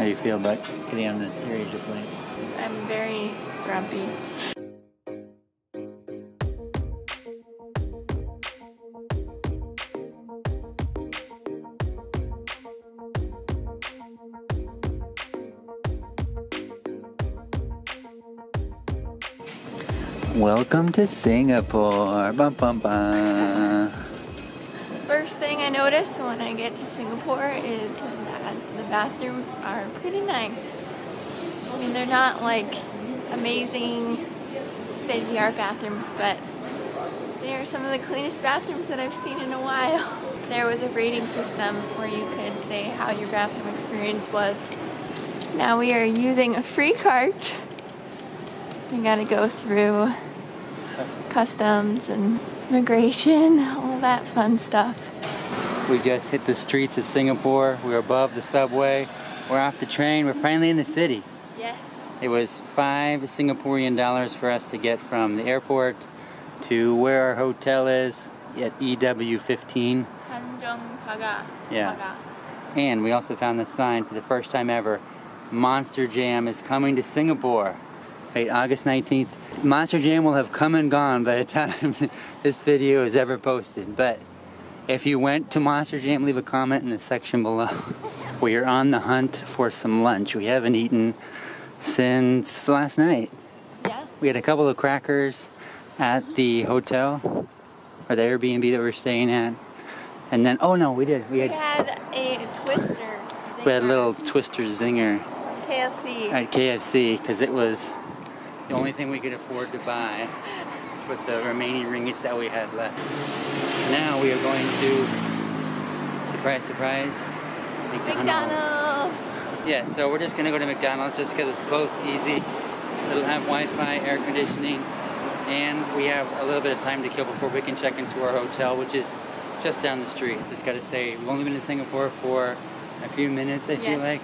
do you feel about getting on this AirAsia flight? I'm very grumpy. Welcome to Singapore. Bum, bum, bum. First thing I notice when I get to Singapore is that the bathrooms are pretty nice. I mean, they're not like amazing state-of-the-art bathrooms, but they are some of the cleanest bathrooms that I've seen in a while. There was a rating system where you could say how your bathroom experience was. Now we are using a free cart. We gotta go through customs and immigration, all that fun stuff. We just hit the streets of Singapore. We're above the subway. We're off the train. We're finally in the city. Yes. It was $5 Singaporean dollars for us to get from the airport to where our hotel is at EW15. Tanjong Pagar. Yeah. Pagar. And we also found the sign for the first time ever. Monster Jam is coming to Singapore. Wait, August 19th. Monster Jam will have come and gone by the time this video is ever posted. But if you went to Monster Jam, leave a comment in the section below. We are on the hunt for some lunch. We haven't eaten since last night. Yeah. We had a couple of crackers at the hotel, or the Airbnb that we were staying at. And then, oh no, we did. We had a Twister. We had a little Twister Zinger. KFC. At KFC, because it was the only thing we could afford to buy with the remaining ringgits that we had left. Now we are going to, surprise, surprise, McDonald's. Yeah, so we're just going to go to McDonald's just because it's close, easy. It'll have Wi-Fi, air conditioning, and we have a little bit of time to kill before we can check into our hotel, which is just down the street. Just got to say, we've only been in Singapore for a few minutes, I feel like,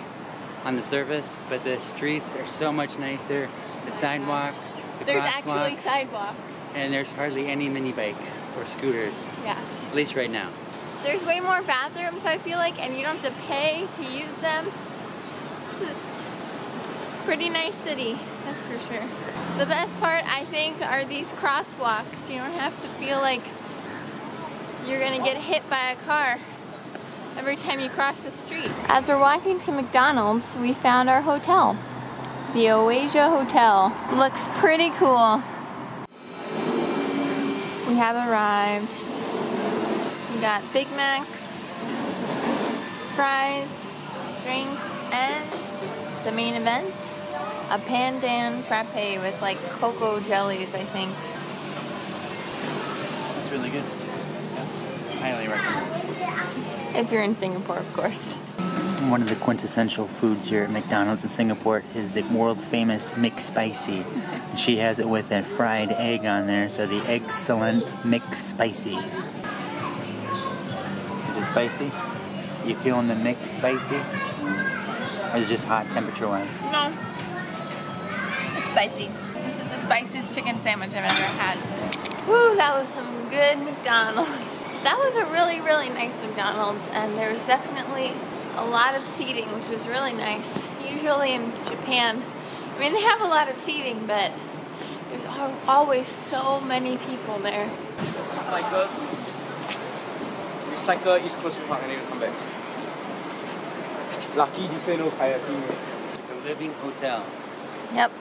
on the surface, but the streets are so much nicer. The sidewalk, the There's crosswalks, actually sidewalks. and there's hardly any mini bikes or scooters. Yeah. At least right now. There's way more bathrooms, I feel like, and you don't have to pay to use them. This is a pretty nice city, that's for sure. The best part, I think, are these crosswalks. You don't have to feel like you're gonna get hit by a car every time you cross the street. As we're walking to McDonald's, we found our hotel. The Oasia Hotel. Looks pretty cool. We have arrived. We got Big Macs, fries, drinks, and the main event, a pandan frappe with like cocoa jellies, I think. It's really good. Yeah. Highly recommend. If you're in Singapore, of course. One of the quintessential foods here at McDonald's in Singapore is the world famous McSpicy. She has it with a fried egg on there, so the excellent McSpicy. Is it spicy? You feeling the McSpicy? Or is it just hot temperature wise? No. It's spicy. This is the spiciest chicken sandwich I've ever had. Woo, that was some good McDonald's. That was a really, really nice McDonald's, and there was definitely a lot of seating, which was really nice. Usually in Japan, I mean, they have a lot of seating, but there's always so many people there. We cycle East Coast Park and then we come back. Lucky this ain't no kayaking. The living hotel. Yep.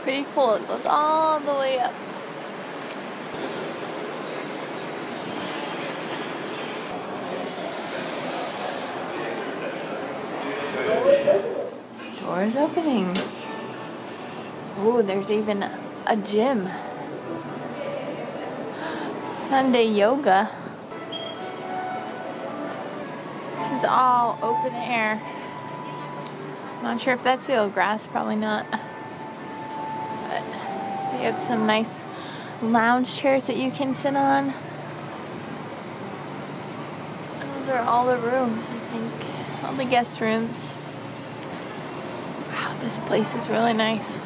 Pretty cool. It goes all the way up. Doors opening. Oh, there's even a gym. Sunday yoga. This is all open air. Not sure if that's real grass, probably not. But they have some nice lounge chairs that you can sit on. And those are all the rooms, I think. All the guest rooms. Wow, this place is really nice.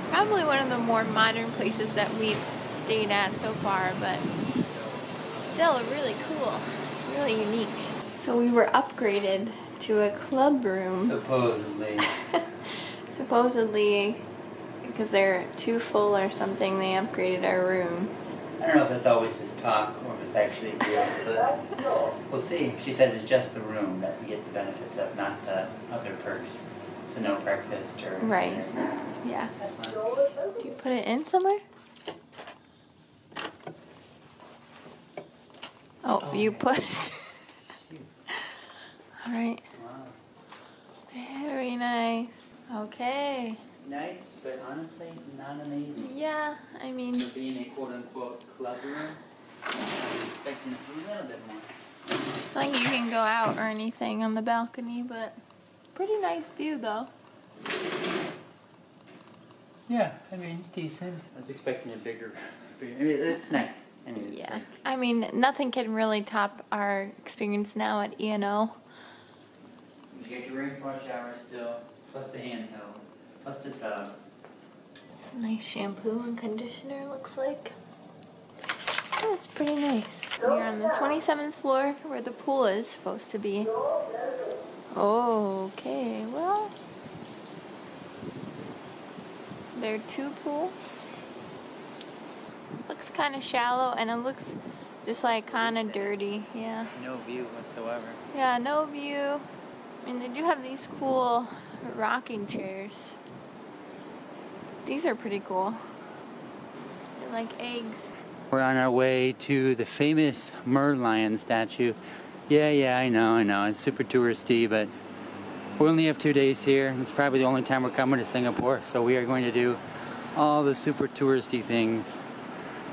Probably one of the more modern places that we've stayed at so far, but still really cool, really unique. So we were upgraded to a club room. Supposedly. Supposedly, because they're too full or something, they upgraded our room. I don't know if it's always just talk or if it's actually real, but we'll see. She said it's just the room that we get the benefits of, not the other perks. So no breakfast or... Right. Yeah. That's fine. Do you put it in somewhere? Oh, you pushed. Alright. Wow. Very nice. Okay. Nice, but honestly, not amazing. Yeah, I mean... For being a quote-unquote club room, I'm expecting a little bit more. It's like you can go out or anything on the balcony, but pretty nice view though. Yeah, I mean, it's decent. I was expecting a bigger I mean, it's nice. I mean, it's Yeah. like, I mean, nothing can really top our experience now at E&O. you get your rainfall shower still, plus the handheld, plus the tub. Some nice shampoo and conditioner looks like. Oh, it's pretty nice. We're on the 27th floor where the pool is supposed to be. Oh, okay, well. There are two pools. Looks kind of shallow and it looks just like kind of dirty, yeah. No view whatsoever. Yeah, no view. I mean, they do have these cool rocking chairs. These are pretty cool. They're like eggs. We're on our way to the famous Merlion Statue. Yeah, I know. It's super touristy, but we only have 2 days here, and it's probably the only time we're coming to Singapore. So we are going to do all the super touristy things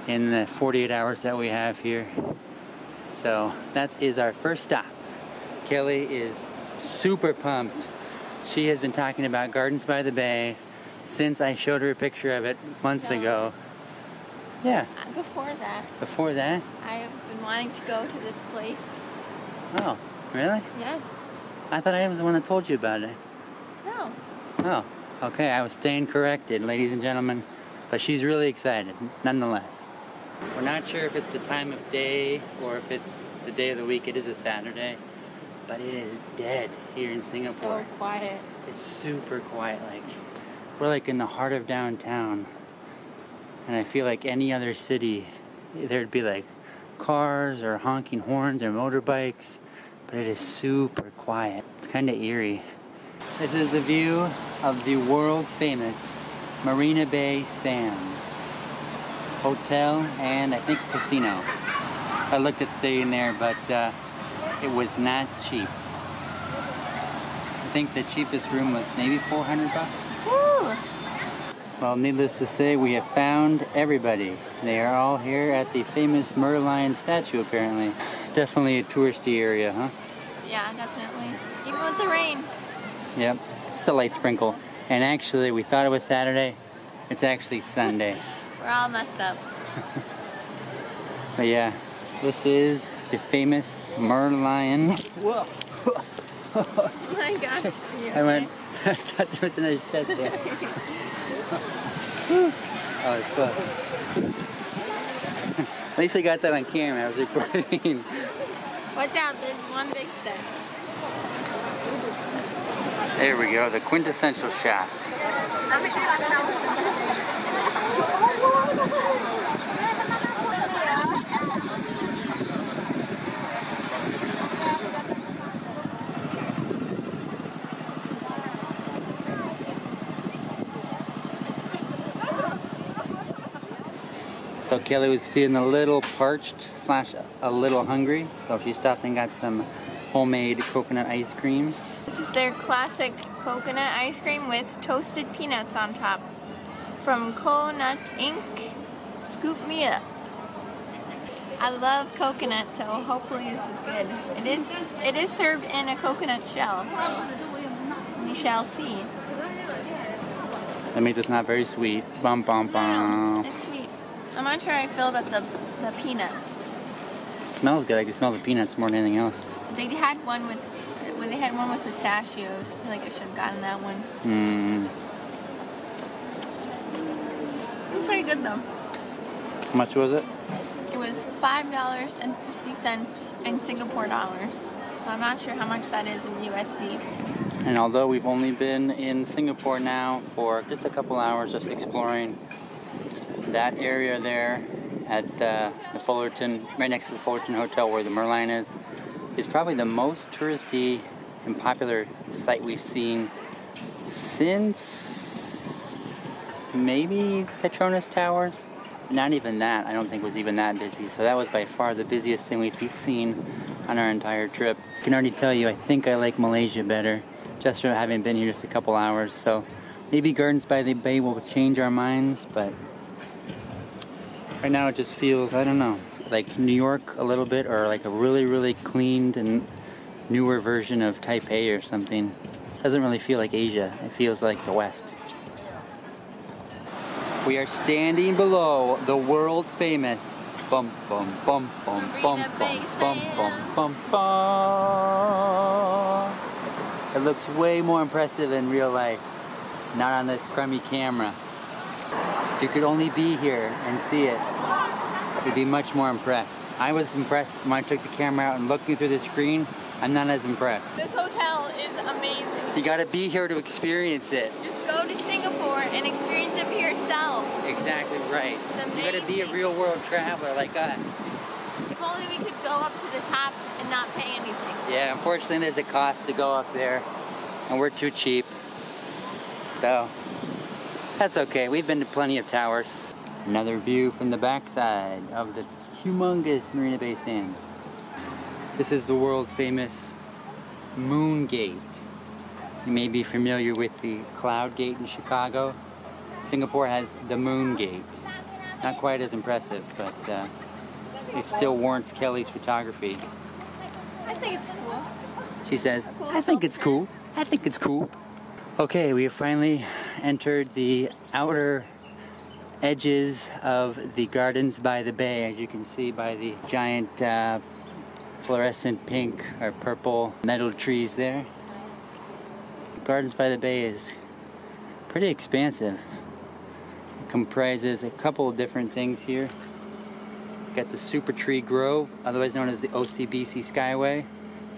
in the 48 hours that we have here. So that is our first stop. Kelly is super pumped. She has been talking about Gardens by the Bay since I showed her a picture of it months ago. Yeah. Before that. Before that? I have been wanting to go to this place. Oh, really? Yes. I thought I was the one that told you about it. No. Oh, okay. I was staying corrected, ladies and gentlemen. But she's really excited, nonetheless. We're not sure if it's the time of day or if it's the day of the week. It is a Saturday. But it is dead here in Singapore. So quiet. It's super quiet. We're like in the heart of downtown. And I feel like any other city, there'd be like cars or honking horns or motorbikes, but it is super quiet. It's kind of eerie. This is the view of the world famous Marina Bay Sands Hotel and I think casino. I looked at staying there, but it was not cheap. I think the cheapest room was maybe 400 bucks. Woo! Well, needless to say, we have found everybody. They are all here at the famous Merlion Statue, apparently. Definitely a touristy area, huh? Yeah, definitely. Even with the rain. Yep, it's a light sprinkle. And actually, we thought it was Saturday. It's actually Sunday. We're all messed up. But yeah, this is the famous Merlion. Whoa! Oh my gosh. I went, I thought there was another step there. Oh, it's close. At least I got that on camera. I was recording. Watch out, there's one big step. There we go, the quintessential shot. So Kelly was feeling a little parched / a little hungry, so she stopped and got some homemade coconut ice cream. This is their classic coconut ice cream with toasted peanuts on top. From Coconut Inc. Scoop me up. I love coconut, so hopefully this is good. It is served in a coconut shell, so we shall see. That means it's not very sweet. Bum bum bum. It's sweet. I'm not sure how I feel about the peanuts. It smells good. I can smell the peanuts more than anything else. They had one with pistachios. I feel like I should have gotten that one. It's pretty good though. How much was it? It was $5.50 in Singapore dollars. So I'm not sure how much that is in USD. And although we've only been in Singapore now for just a couple hours, just exploring that area there at the Fullerton, right next to the Fullerton Hotel where the Merlion is probably the most touristy and popular site we've seen since maybe Petronas Towers. Not even that, I don't think was even that busy. So that was by far the busiest thing we've seen on our entire trip. I can already tell you, I think I like Malaysia better, just from having been here just a couple hours. So maybe Gardens by the Bay will change our minds, but right now it just feels, I don't know, like New York a little bit, or like a really, really cleaned and newer version of Taipei or something. Doesn't really feel like Asia, it feels like the West. We are standing below the world famous bum bum bum bum bum bum bum bum bum bum. It looks way more impressive in real life, not on this crummy camera. If you could only be here and see it, you'd be much more impressed. I was impressed when I took the camera out and looking through the screen. I'm not as impressed. This hotel is amazing. You gotta be here to experience it. Just go to Singapore and experience it for yourself. Exactly right. It's You gotta be a real world traveler like us. If only we could go up to the top and not pay anything. Yeah, unfortunately there's a cost to go up there, and we're too cheap. So, that's okay. We've been to plenty of towers. Another view from the backside of the humongous Marina Bay Sands. This is the world famous Moon Gate. You may be familiar with the Cloud Gate in Chicago. Singapore has the Moon Gate. Not quite as impressive, but it still warrants Kelly's photography. I think it's cool. She says, I think it's cool. I think it's cool. Okay, we have finally entered the outer edges of the Gardens by the Bay, as you can see by the giant fluorescent pink or purple metal trees there. Gardens by the Bay is pretty expansive. It comprises a couple of different things here. Got the Super Tree Grove, otherwise known as the OCBC Skyway,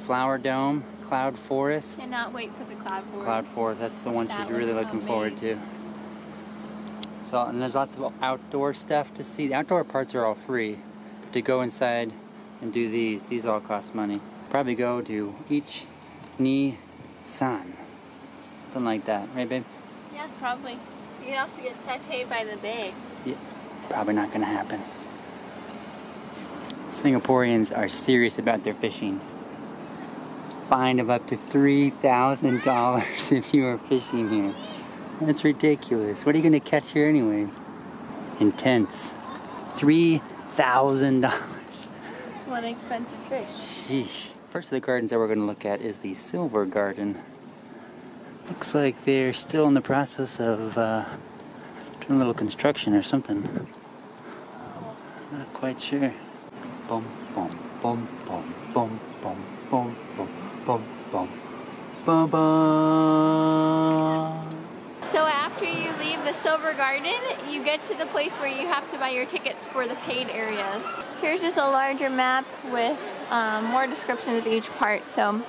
Flower Dome, Cloud Forest. Cannot wait for the Cloud Forest. Cloud Forest, that's the one she's really looking forward to. So, and there's lots of outdoor stuff to see. The outdoor parts are all free. But to go inside and do these all cost money. Probably go to each ni san. Something like that, right babe? Yeah, probably. You can also get satay by the bay. Yeah, probably not gonna happen. Singaporeans are serious about their fishing. Fine of up to $3,000 if you are fishing here. That's ridiculous. What are you gonna catch here anyways? Intense. $3,000. It's one expensive fish. Sheesh. First of the gardens that we're gonna look at is the Silver Garden. Looks like they're still in the process of doing a little construction or something. Not quite sure. Bum bum bum bum bum bum bum bum bum bum bum bum. So after you leave the Silver Garden, you get to the place where you have to buy your tickets for the paid areas. Here's just a larger map with more descriptions of each part. So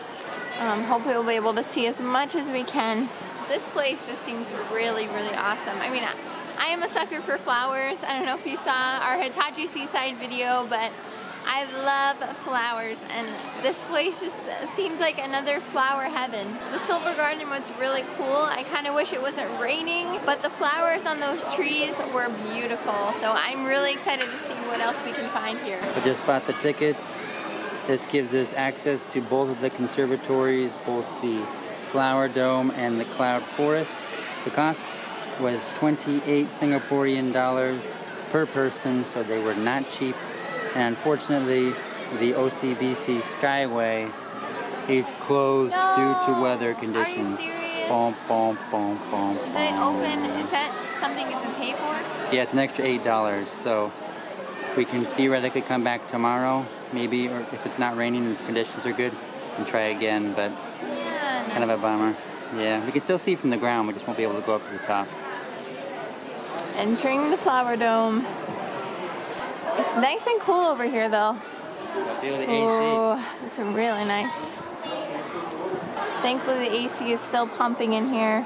hopefully we'll be able to see as much as we can. This place just seems really, really awesome. I mean, I am a sucker for flowers. I don't know if you saw our Hitachi Seaside video, but I love flowers, and this place just seems like another flower heaven. The Silver Garden was really cool. I kind of wish it wasn't raining, but the flowers on those trees were beautiful. So I'm really excited to see what else we can find here. We just bought the tickets. This gives us access to both of the conservatories, both the Flower Dome and the Cloud Forest. The cost was 28 Singaporean dollars per person, so they were not cheap. And unfortunately, the OCBC Skyway is closed due to weather conditions. Are you serious? Bom, bom, bom, bom, Is it open? Is that something you can pay for? Yeah, it's an extra $8, so we can theoretically come back tomorrow, maybe, or if it's not raining and the conditions are good, and try again, but Yeah, no. kind of a bummer. Yeah, we can still see from the ground, we just won't be able to go up to the top. Entering the Flower Dome. It's nice and cool over here though. Feel the AC. Oh, it's really nice. Thankfully the AC is still pumping in here.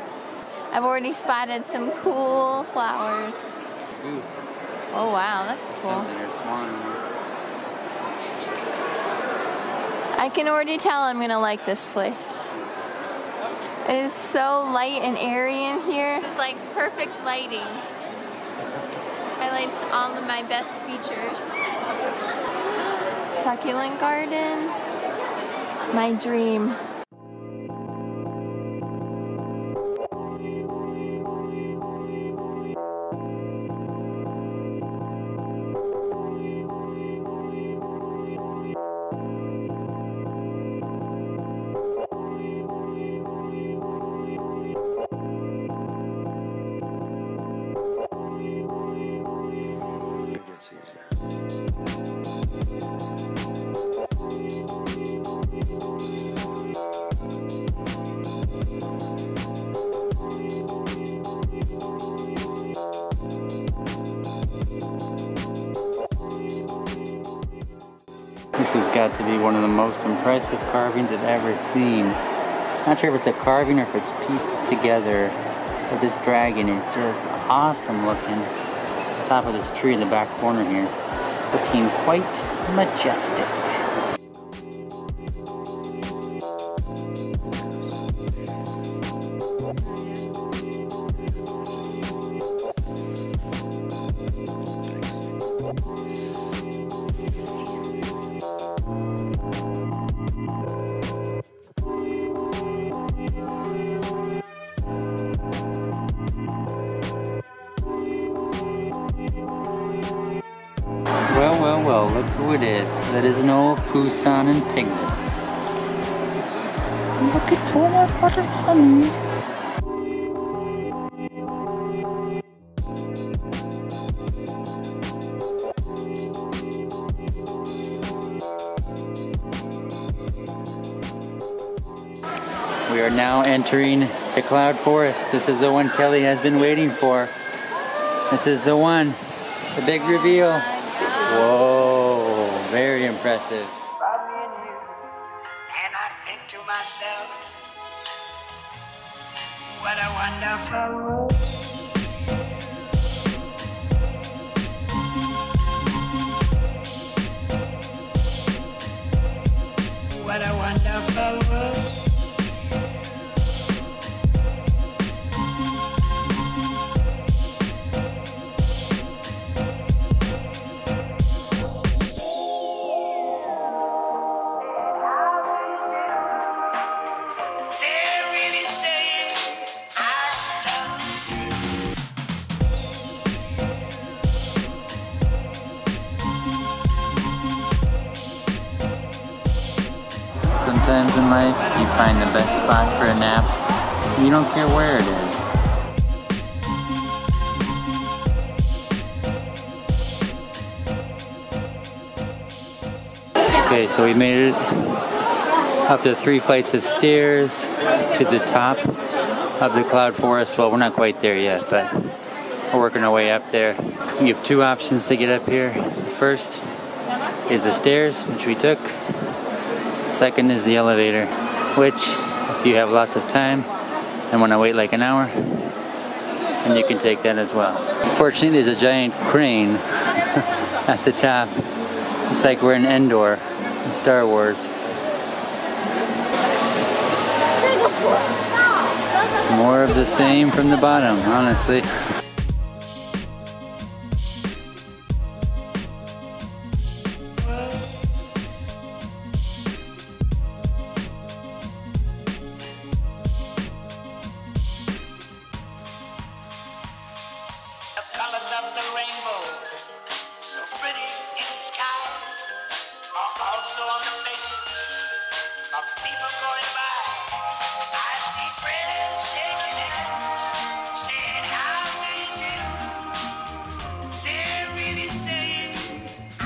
I've already spotted some cool flowers. Goose. Oh wow, that's cool. Something or swan. I can already tell I'm gonna like this place. It is so light and airy in here. It's like perfect lighting. Highlights all of my best features. Succulent garden. My dream. This has got to be one of the most impressive carvings I've ever seen. Not sure if it's a carving or if it's pieced together, but this dragon is just awesome looking. On top of this tree in the back corner here, looking quite majestic. Well, look who it is. That is an old Poussin and Piglet. Look at all my butter honey. We are now entering the cloud forest. This is the one Kelly has been waiting for. This is the one. The big reveal. Whoa, very impressive. And I think to myself, what a wonderful world. What a wonderful world. Sometimes in life, you find the best spot for a nap. You don't care where it is. Okay, so we made it up the 3 flights of stairs to the top of the cloud forest. Well, we're not quite there yet, but we're working our way up there. We have 2 options to get up here. The first is the stairs, which we took. Second is the elevator, which if you have lots of time and want to wait like an hour, then you can take that as well. Fortunately, there's a giant crane at the top. It's like we're in Endor in Star Wars. More of the same from the bottom, honestly. Also on the faces of people going by, I see friends shaking hands, saying how do you do? They're really saying I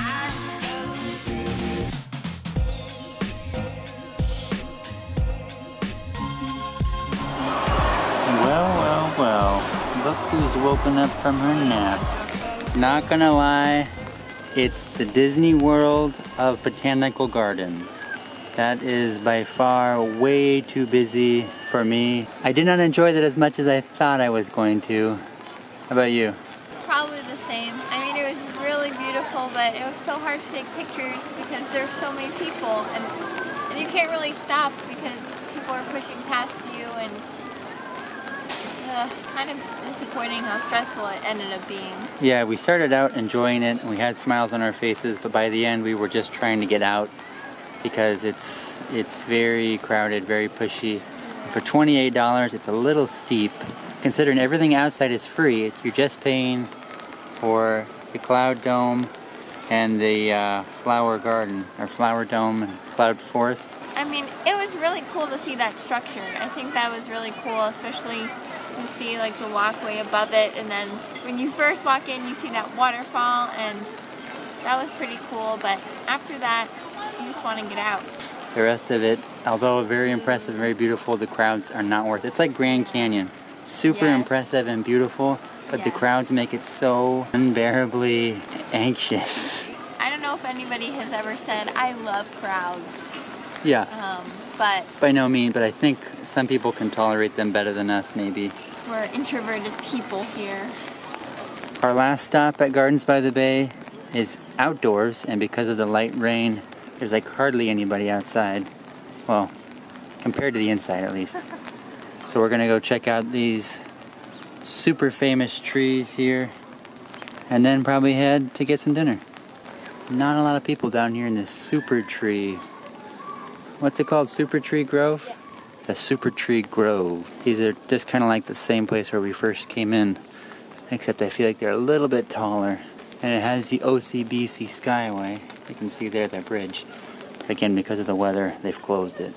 love you. Well, look who's woken up from her nap. Not gonna lie, It's the Disney World of Botanical Gardens. That is by far way too busy for me. I did not enjoy that as much as I thought I was going to. How about you? Probably the same. I mean, it was really beautiful, but it was so hard to take pictures because there's so many people, and you can't really stop because people are pushing past you, and kind of disappointing how stressful it ended up being. Yeah, we started out enjoying it, and we had smiles on our faces, but by the end we were just trying to get out because it's very crowded, very pushy. For $28, it's a little steep. Considering everything outside is free, you're just paying for the Cloud Dome and the Flower Garden, or Flower Dome and Cloud Forest. I mean, it was really cool to see that structure. I think that was really cool, especially to see like the walkway above it, and then when you first walk in you see that waterfall, and that was pretty cool, but after that you just want to get out. The rest of it, although very impressive, very beautiful, the crowds are not worth it. It's like Grand Canyon. Super impressive and beautiful, but the crowds make it so unbearably anxious. I don't know if anybody has ever said, I love crowds. Yeah. But by no means, but I think some people can tolerate them better than us, maybe. We're introverted people here. Our last stop at Gardens by the Bay is outdoors, and because of the light rain, there's like hardly anybody outside. Well, compared to the inside at least. So we're gonna go check out these super famous trees here, and then probably head to get some dinner. Not a lot of people down here in this super tree. What's it called? Super Tree Grove? Yeah. The Super Tree Grove. These are just kind of like the same place where we first came in, except I feel like they're a little bit taller. And it has the OCBC Skyway. You can see there that bridge. But again, because of the weather, they've closed it.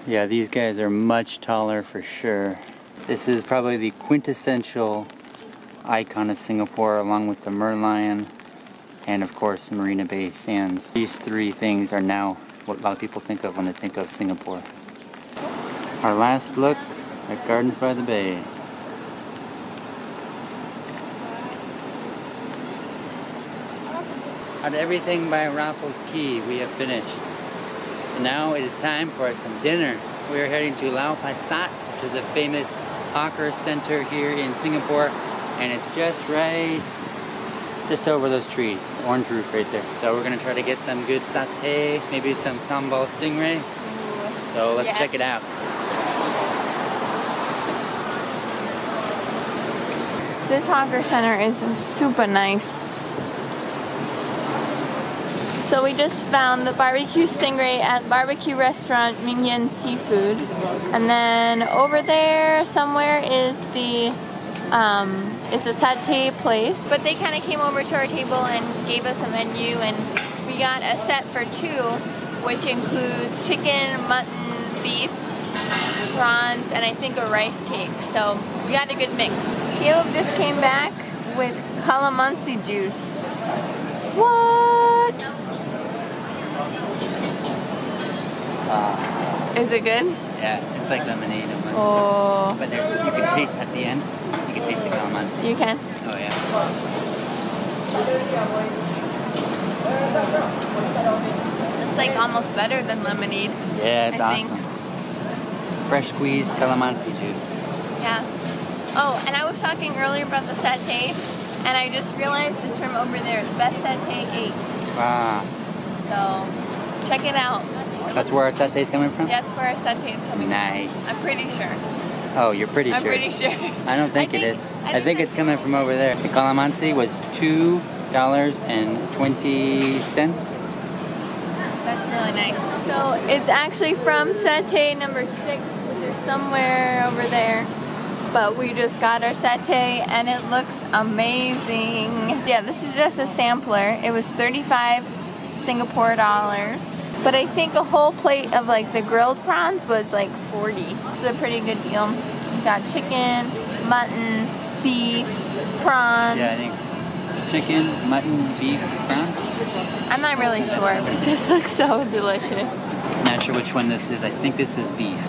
Yeah, these guys are much taller for sure. This is probably the quintessential icon of Singapore, along with the Merlion and of course the Marina Bay Sands. These three things are now what a lot of people think of when they think of Singapore. Our last look at Gardens by the Bay. Out of everything by Raffles Quay, we have finished. So now it is time for some dinner. We are heading to Lau Pa Sat, which is a famous hawker center here in Singapore, and it's just over those trees, orange roof right there. So we're gonna try to get some good satay, maybe some sambal stingray. So let's check it out. This hawker center is super nice. So we just found the barbecue stingray at barbecue restaurant Mingyan Seafood, and then over there somewhere is the it's a satay place, but they kind of came over to our table and gave us a menu, and we got a set for two, which includes chicken, mutton, beef, prawns, and I think a rice cake. So we got a good mix. Caleb just came back with calamansi juice. What? Is it good? Yeah, it's like lemonade almost. Oh. But you can taste at the end. You can taste the calamansi. You can? Oh yeah. It's like almost better than lemonade. Yeah, it's I awesome. Fresh squeezed calamansi juice. Yeah. Oh, and I was talking earlier about the satay, and I just realized it's from over there, the best satay H. Wow. So, check it out. That's where our satay is coming from? That's where our satay is coming Nice. from. I'm pretty sure. Oh, you're pretty sure? I'm pretty sure. I don't think it is. I think it's coming from over there. The calamansi was $2.20. That's really nice. So it's actually from satay number 6, which is somewhere over there. But we just got our satay and it looks amazing. Yeah, this is just a sampler. It was 35 Singapore dollars. But I think a whole plate of like the grilled prawns was like 40. This is a pretty good deal. We got chicken, mutton, beef, prawns. Yeah, I think chicken, mutton, beef, prawns. I'm not really sure, but this looks so delicious. Not sure which one this is. I think this is beef.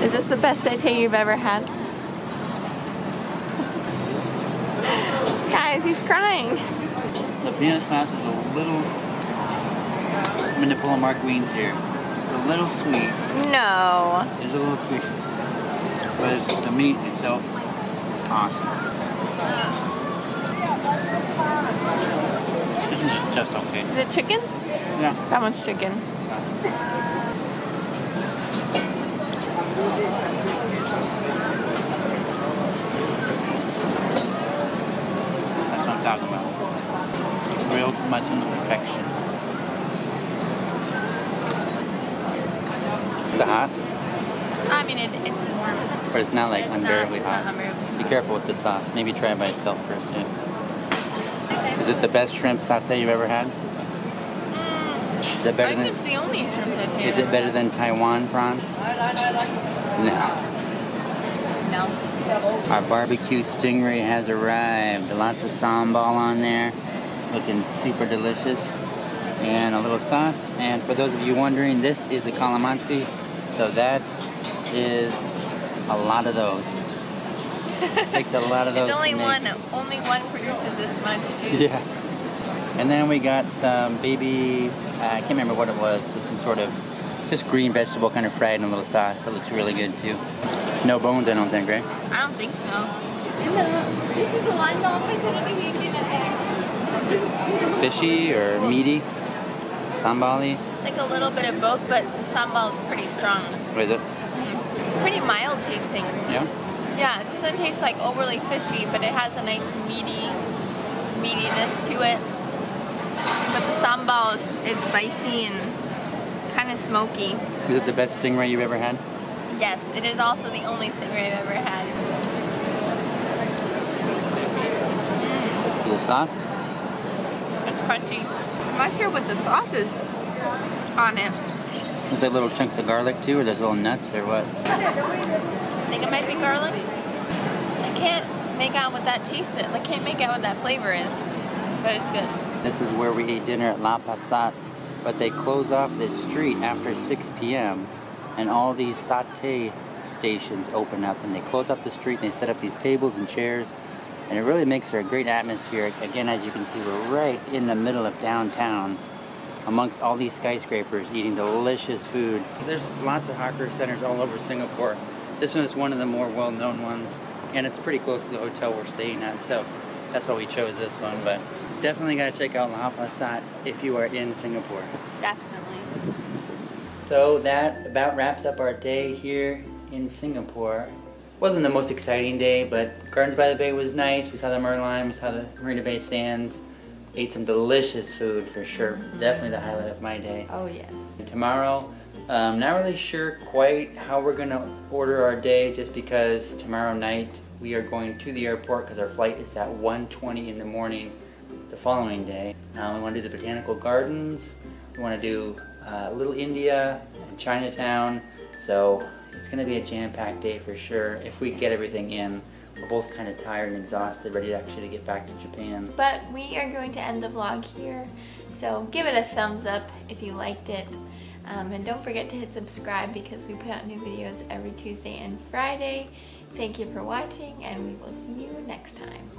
Is this the best satay you've ever had? Guys, he's crying. The peanut sauce is a little, I'm going to pull a Mark Wiens here. It's a little sweet. No. It's a little sweet. But the meat itself, awesome. This is just okay. Is it chicken? Yeah. That one's chicken. That's what I'm talking about. Grilled mutton perfection. Is it hot? I mean, it's warm. But it's not like It's unbearably not hot. unbearably Be careful with the sauce. Maybe try it by itself first. Yeah. Is it the best shrimp satay you've ever had? Is it I better think than? it's the only shrimp that Is it better than Taiwan prawns? No. No. Our barbecue stingray has arrived. Lots of sambal on there. Looking super delicious. And a little sauce. And for those of you wondering, this is a calamansi. So that is a lot of those. Takes a lot of those. It's only to make. only one produces this much juice. Yeah. And then we got some baby, I can't remember what it was, but some sort of just green vegetable kind of fried in a little sauce. That looks really good too. No bones, I don't think, right? I don't think so. Fishy or meaty? Sambali? It's like a little bit of both, but the sambal is pretty strong. What is it? It's pretty mild tasting. Yeah? Yeah, it doesn't taste like overly fishy, but it has a nice meatiness to it. But the sambal is spicy and kind of smoky. Is it the best stingray you've ever had? Yes, it is also the only stingray I've ever had. A little soft? It's crunchy. I'm not sure what the sauce is on it. Is there little chunks of garlic too, or there's little nuts, or what? I think it might be garlic. I can't make out what that tastes is. I can't make out what that flavor is, but it's good. This is where we ate dinner at La Passat, but they close off this street after 6 p.m. and all these satay stations open up, and they close off the street and they set up these tables and chairs, and it really makes for a great atmosphere. Again, as you can see, we're right in the middle of downtown amongst all these skyscrapers eating delicious food. There's lots of hawker centers all over Singapore. This one is one of the more well-known ones, and it's pretty close to the hotel we're staying at, so that's why we chose this one. But definitely got to check out La Passat if you are in Singapore. Definitely. So that about wraps up our day here in Singapore. Wasn't the most exciting day, but Gardens by the Bay was nice. We saw the Merlion, we saw the Marina Bay Sands. Ate some delicious food for sure. Definitely the highlight of my day. Oh yes. And tomorrow, not really sure quite how we're gonna order our day, just because tomorrow night we are going to the airport because our flight is at 1:20 in the morning the following day. We want to do the Botanical Gardens. We want to do Little India and Chinatown. So it's gonna be a jam-packed day for sure if we get everything in. We're both kind of tired and exhausted, ready to actually get back to Japan. But we are going to end the vlog here, so give it a thumbs up if you liked it. And don't forget to hit subscribe because we put out new videos every Tuesday and Friday. Thank you for watching, and we will see you next time.